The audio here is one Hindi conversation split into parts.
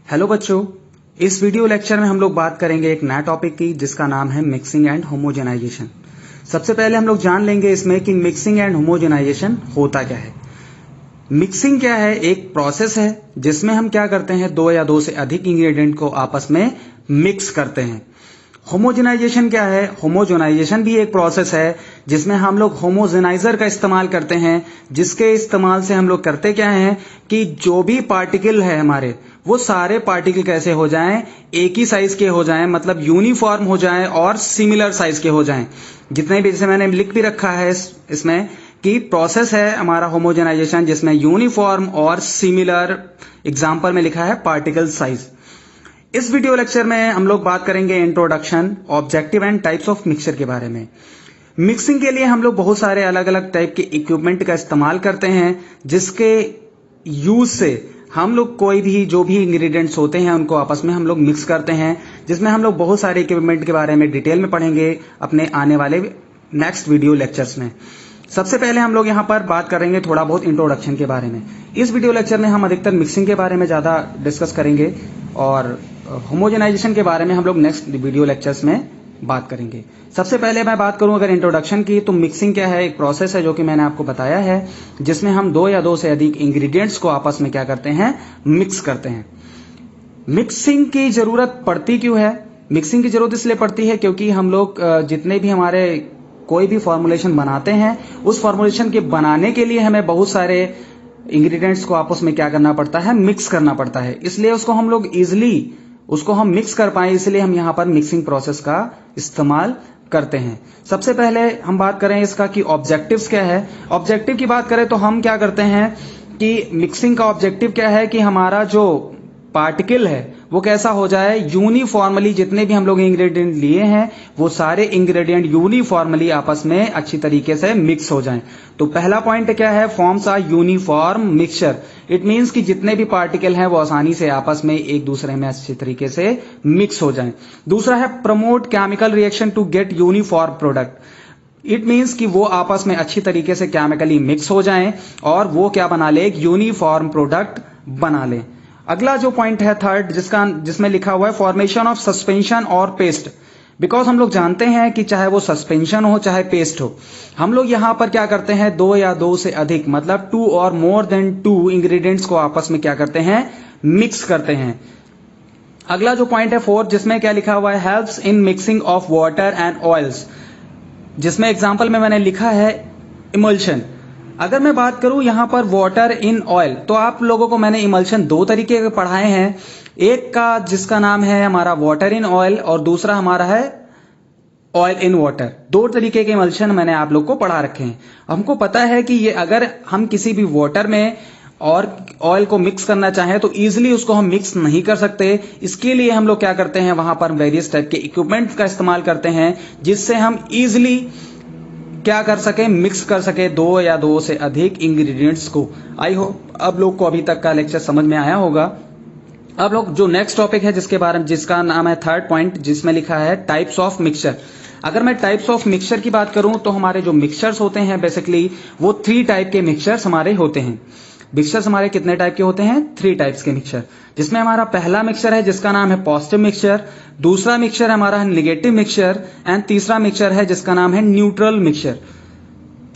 हेलो बच्चों, इस वीडियो लेक्चर में हम लोग बात करेंगे एक नया टॉपिक की जिसका नाम है मिक्सिंग एंड होमोजेनाइजेशन। सबसे पहले हम लोग जान लेंगे इसमें कि मिक्सिंग एंड होमोजेनाइजेशन होता क्या है। मिक्सिंग क्या है? एक प्रोसेस है जिसमें हम क्या करते हैं, दो या दो से अधिक इंग्रेडिएंट को आपस में मिक्स करते हैं। होमोजेनाइजेशन क्या है? होमोजेनाइजेशन भी एक प्रोसेस है जिसमें हम लोग होमोजेनाइजर का इस्तेमाल करते हैं, जिसके इस्तेमाल से हम लोग करते क्या हैं कि जो भी पार्टिकल है हमारे, वो सारे पार्टिकल कैसे हो जाएं, एक ही साइज के हो जाएं, मतलब यूनिफॉर्म हो जाएं और सिमिलर साइज के हो जाएं। जितने भी, जैसे मैंने लिख भी रखा है इसमें कि प्रोसेस है हमारा होमोजेनाइजेशन जिसमें यूनिफॉर्म और सिमिलर, एग्जाम्पल में लिखा है पार्टिकल साइज। इस वीडियो लेक्चर में हम लोग बात करेंगे introduction, objective and types of mixture के बारे में। मिक्सिंग के लिए हम लोग बहुत सारे अलग अलग टाइप के इक्विपमेंट का इस्तेमाल करते हैं, जिसके यूज से हम लोग कोई भी जो भी इंग्रेडिएंट्स होते हैं उनको आपस में हम लोग मिक्स करते हैं, जिसमें हम लोग बहुत सारे इक्विपमेंट के बारे में डिटेल में पढ़ेंगे अपने आने वाले नेक्स्ट वीडियो लेक्चर्स में। सबसे पहले हम लोग यहाँ पर बात करेंगे थोड़ा बहुत इंट्रोडक्शन के बारे में। इस वीडियो लेक्चर में हम अधिकतर मिक्सिंग के बारे में ज्यादा डिस्कस करेंगे और होमोजेनाइजेशन के बारे में हम लोग नेक्स्ट वीडियो लेक्चर्स में बात करेंगे। सबसे पहले मैं बात करूं अगर इंट्रोडक्शन की, तो मिक्सिंग क्या है? एक प्रोसेस है जो कि मैंने आपको बताया है, जिसमें हम दो या दो से अधिक इंग्रेडिएंट्स को आपस में क्या करते हैं, मिक्स करते हैं। मिक्सिंग की जरूरत पड़ती क्यों है? मिक्सिंग की जरूरत इसलिए पड़ती है क्योंकि हम लोग जितने भी हमारे कोई भी फॉर्मुलेशन बनाते हैं, उस फॉर्मुलेशन के बनाने के लिए हमें बहुत सारे इंग्रेडिएंट्स को आपस में क्या करना पड़ता है, मिक्स करना पड़ता है। इसलिए उसको हम लोग इजिली उसको हम मिक्स कर पाए, इसलिए हम यहाँ पर मिक्सिंग प्रोसेस का इस्तेमाल करते हैं। सबसे पहले हम बात करें इसका कि ऑब्जेक्टिव्स क्या है। ऑब्जेक्टिव की बात करें तो हम क्या करते हैं कि मिक्सिंग का ऑब्जेक्टिव क्या है कि हमारा जो पार्टिकल है वो कैसा हो जाए, यूनिफॉर्मली, जितने भी हम लोग इंग्रेडिएंट लिए हैं वो सारे इंग्रेडिएंट यूनिफॉर्मली आपस में अच्छी तरीके से मिक्स हो जाएं। तो पहला पॉइंट क्या है, forms are uniform mixture. It means कि जितने भी पार्टिकल हैं वो आसानी से आपस में एक दूसरे में अच्छी तरीके से मिक्स हो जाएं। दूसरा है promote chemical reaction to get uniform product. It means कि वो आपस में अच्छी तरीके से केमिकली मिक्स हो जाएं और वो क्या बना ले, एक यूनिफॉर्म प्रोडक्ट बना ले। अगला जो पॉइंट है थर्ड, जिसमें लिखा हुआ है फॉर्मेशन ऑफ सस्पेंशन और पेस्ट। बिकॉज हम लोग जानते हैं कि चाहे वो सस्पेंशन हो चाहे पेस्ट हो, हम लोग यहां पर क्या करते हैं, दो या दो से अधिक, मतलब टू और मोर देन टू इंग्रेडिएंट्स को आपस में क्या करते हैं, मिक्स करते हैं। अगला जो पॉइंट है फोर्थ, जिसमें क्या लिखा हुआ है, helps in mixing of water and oils, जिसमें एग्जाम्पल में मैंने लिखा है इमल्शन। अगर मैं बात करूं यहां पर वाटर इन ऑयल, तो आप लोगों को मैंने इमल्शन दो तरीके के पढ़ाए हैं। एक का जिसका नाम है हमारा वाटर इन ऑयल और दूसरा हमारा है ऑयल इन वाटर। दो तरीके के इमल्शन मैंने आप लोग को पढ़ा रखे हैं। हमको पता है कि ये अगर हम किसी भी वाटर में और ऑयल को मिक्स करना चाहें तो इजीली उसको हम मिक्स नहीं कर सकते। इसके लिए हम लोग क्या करते हैं, वहां पर वेरियस टाइप के इक्विपमेंट का इस्तेमाल करते हैं, जिससे हम इजीली क्या कर सके, मिक्स कर सके दो या दो से अधिक इंग्रेडिएंट्स को। आई होप अब लोग को अभी तक का लेक्चर समझ में आया होगा। अब लोग जो नेक्स्ट टॉपिक है जिसके बारे में, जिसका नाम है थर्ड पॉइंट, जिसमें लिखा है टाइप्स ऑफ मिक्सचर। अगर मैं टाइप्स ऑफ मिक्सचर की बात करूं तो हमारे जो मिक्सचर्स होते हैं बेसिकली वो थ्री टाइप के मिक्सचर्स हमारे होते हैं। मिक्सचर्स हमारे कितने टाइप के होते हैं, थ्री टाइप्स के मिक्सचर, जिसमें हमारा पहला मिक्सचर है जिसका नाम है पॉजिटिव मिक्सचर, दूसरा मिक्सचर हमारा है निगेटिव मिक्सचर एंड तीसरा मिक्सचर है जिसका नाम है न्यूट्रल मिक्सचर।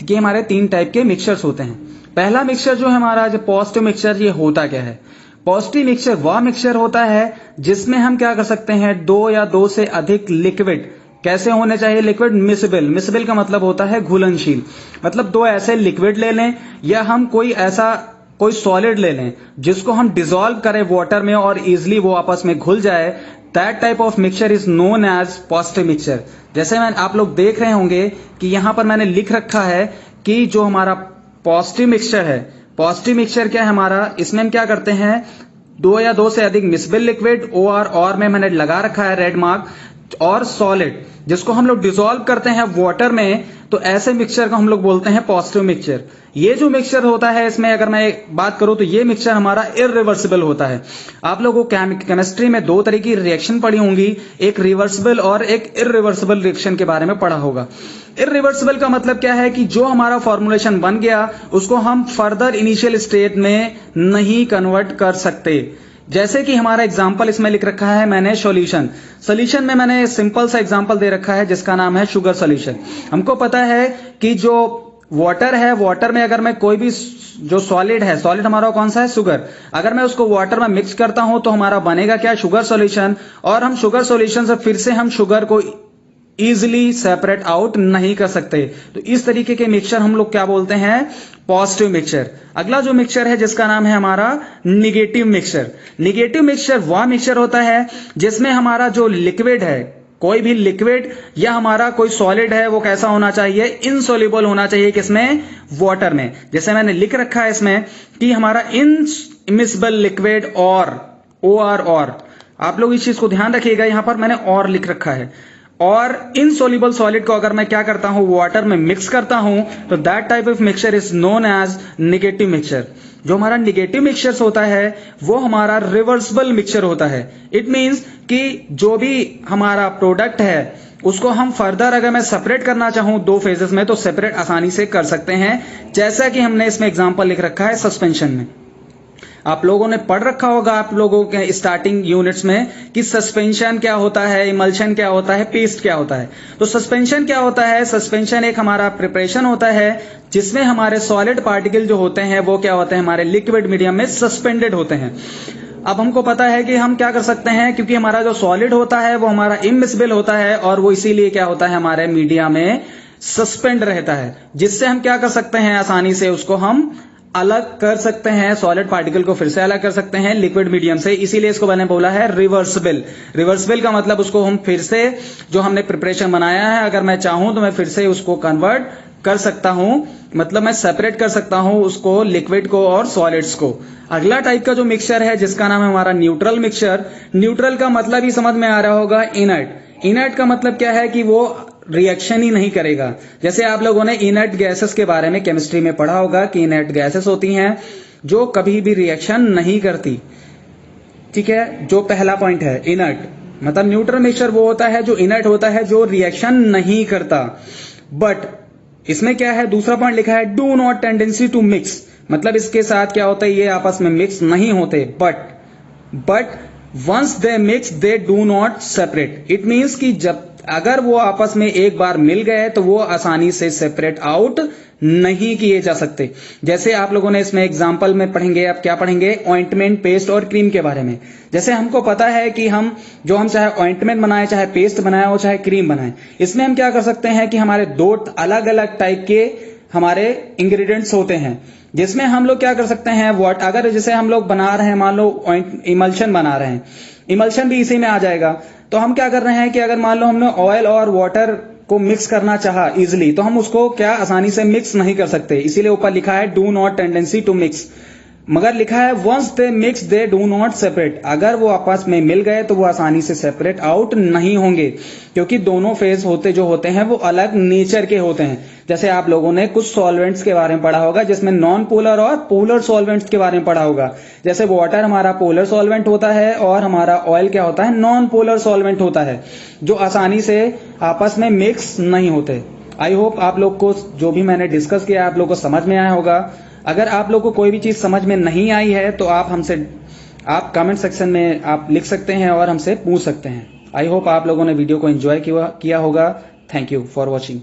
ये हमारे तीन टाइप के मिक्सचर्स होते हैं। पहला मिक्सचर जो है हमारा जो पॉजिटिव मिक्सचर, ये होता क्या है? पॉजिटिव मिक्सचर वह मिक्सचर होता है जिसमें हम क्या कर सकते हैं, दो या दो से अधिक लिक्विड, कैसे होने चाहिए लिक्विड, मिसेबल। मिसेबल का मतलब होता है घुलनशील, मतलब दो ऐसे लिक्विड ले लें या हम कोई सॉलिड ले लें जिसको हम डिसॉल्व करें वाटर में और इजिली वो आपस में घुल जाए। That type of mixture is known as positive mixture. जैसे आप लोग देख रहे होंगे कि यहां पर मैंने लिख रखा है कि जो हमारा पॉजिटिव मिक्सचर है, पॉजिटिव मिक्सचर क्या है हमारा, इसमें हम क्या करते हैं, दो या दो से अधिक मिसेबल लिक्विड, और में मैंने लगा रखा है रेड मार्क, और सॉलिड जिसको हम लोग डिसॉल्व करते हैं वाटर में, तो ऐसे मिक्सचर को हम लोग बोलते हैं पॉजिटिव मिक्सचर। ये जो मिक्सचर होता है इसमें अगर मैं बात करूं तो ये मिक्सचर हमारा इरिवर्सिबल होता है। आप लोगों को केमिस्ट्री में दो तरह की रिएक्शन पढ़ी होंगी, एक रिवर्सिबल और एक इरिवर्सिबल रिएक्शन के बारे में पढ़ा होगा। इरिवर्सिबल का मतलब क्या है कि जो हमारा फॉर्मुलेशन बन गया उसको हम फर्दर इनिशियल स्टेट में नहीं कन्वर्ट कर सकते। जैसे कि हमारा एग्जाम्पल इसमें लिख रखा है मैंने सोल्यूशन में मैंने सिंपल सा एग्जाम्पल दे रखा है जिसका नाम है शुगर सोल्यूशन। हमको पता है कि जो वाटर है, वाटर में अगर मैं कोई भी जो सॉलिड है, सॉलिड हमारा कौन सा है, शुगर, अगर मैं उसको वाटर में मिक्स करता हूं तो हमारा बनेगा क्या, शुगर सॉल्यूशन। और हम शुगर सॉल्यूशन से फिर से हम शुगर को इजिली सेपरेट आउट नहीं कर सकते। तो इस तरीके के मिक्सचर हम लोग क्या बोलते हैं, पॉजिटिव मिक्सचर। अगला जो मिक्सचर है जिसका नाम है हमारा निगेटिव मिक्सचर। निगेटिव मिक्सचर वह मिक्सचर होता है जिसमें हमारा जो लिक्विड है, कोई भी लिक्विड या हमारा कोई सॉलिड है, वो कैसा होना चाहिए, इनसोल्यूबल होना चाहिए, किसमें, वाटर में। जैसे मैंने लिख रखा है इसमें कि हमारा इनमिसिबल लिक्विड और और आप लोग इस चीज को ध्यान रखिएगा, यहां पर मैंने और लिख रखा है। और इनसोल्यूबल सॉलिड को अगर मैं क्या करता हूं, वाटर में मिक्स करता हूं, तो that type of mixture is known as negative mixture. जो हमारा निगेटिव मिक्सचर होता है वो हमारा रिवर्सिबल मिक्सचर होता है। इट मींस कि जो भी हमारा प्रोडक्ट है उसको हम फर्दर अगर मैं सेपरेट करना चाहूं दो फेजेस में, तो सेपरेट आसानी से कर सकते हैं। जैसा कि हमने इसमें एग्जांपल लिख रखा है सस्पेंशन में। आप लोगों ने पढ़ रखा होगा आप लोगों के स्टार्टिंग यूनिट्स में कि सस्पेंशन क्या होता है, इमल्शन क्या होता है, पेस्ट क्या होता है। तो सस्पेंशन क्या होता है, सस्पेंशन एक हमारा प्रिपरेशन होता है जिसमें हमारे सॉलिड पार्टिकल जो होते हैं वो क्या होते हैं, हमारे लिक्विड मीडियम में सस्पेंडेड होते हैं। अब हमको पता है कि हम क्या कर सकते हैं, क्योंकि हमारा जो सॉलिड होता है वो हमारा इमिसिबल होता है और वो इसीलिए क्या होता है, हमारे मीडिया में सस्पेंड रहता है, जिससे हम क्या कर सकते हैं, आसानी से उसको हम अलग कर सकते हैं, सॉलिड पार्टिकल को फिर से अलग कर सकते हैं लिक्विड मीडियम से। इसीलिए इसको मैंने बोला है रिवर्सिबल। रिवर्सिबल का मतलब उसको हम फिर से जो हमने प्रिपरेशन बनाया है, अगर मैं चाहूं तो मैं फिर से उसको कन्वर्ट कर सकता हूं, मतलब मैं सेपरेट कर सकता हूं उसको, लिक्विड को और सॉलिड्स को। अगला टाइप का जो मिक्सचर है जिसका नाम है हमारा न्यूट्रल मिक्सचर। न्यूट्रल का मतलब ही समझ में आ रहा होगा, इनर्ट। इनर्ट का मतलब क्या है कि वो रिएक्शन ही नहीं करेगा। जैसे आप लोगों ने इनर्ट गैसेस के बारे में केमिस्ट्री में पढ़ा होगा कि इनर्ट गैसेस होती हैं जो कभी भी रिएक्शन नहीं करती। ठीक है, जो पहला पॉइंट है इनर्ट, मतलब न्यूट्रल मिक्सचर वो होता है जो इनर्ट होता है, जो रिएक्शन नहीं करता। बट इसमें क्या है, दूसरा पॉइंट लिखा है do not tendency to mix, मतलब इसके साथ क्या होता है, ये आपस में मिक्स नहीं होते। But once they mix they do not separate. It means कि जब अगर वो आपस में एक बार मिल गए तो वो आसानी से सेपरेट आउट नहीं किए जा सकते। जैसे आप लोगों ने इसमें एग्जांपल में पढ़ेंगे, आप क्या पढ़ेंगे, ऑइंटमेंट, पेस्ट और क्रीम के बारे में। जैसे हमको पता है कि हम चाहे ऑइंटमेंट बनाए, चाहे पेस्ट बनाए हो, चाहे क्रीम बनाए, इसमें हम क्या कर सकते हैं कि हमारे दो अलग अलग टाइप के हमारे इंग्रेडिएंट्स होते हैं, जिसमें हम लोग क्या कर सकते हैं, अगर जैसे हम लोग बना रहे हैं, मान लो इमल्शन बना रहे हैं, इमल्शन भी इसी में आ जाएगा। तो हम क्या कर रहे हैं कि अगर मान लो हमने ऑयल और वाटर को मिक्स करना चाहा इजिली, तो हम उसको क्या आसानी से मिक्स नहीं कर सकते। इसीलिए ऊपर लिखा है do not tendency to mix, मगर लिखा है once they mix they do not separate. अगर वो आपस में मिल गए तो वो आसानी से सेपरेट आउट नहीं होंगे, क्योंकि दोनों फेज जो होते हैं वो अलग नेचर के होते हैं। जैसे आप लोगों ने कुछ सॉल्वेंट्स के बारे में पढ़ा होगा जिसमें नॉन पोलर और पोलर सॉल्वेंट्स के बारे में पढ़ा होगा। जैसे वाटर हमारा पोलर सॉल्वेंट होता है और हमारा ऑयल क्या होता है, नॉन पोलर सॉल्वेंट होता है, जो आसानी से आपस में मिक्स नहीं होते। आई होप आप लोग को जो भी मैंने डिस्कस किया आप लोग को समझ में आया होगा। अगर आप लोग को कोई भी चीज समझ में नहीं आई है तो आप कमेंट सेक्शन में आप लिख सकते हैं और हमसे पूछ सकते हैं। आई होप आप लोगों ने वीडियो को एंजॉय किया होगा। Thank you for watching.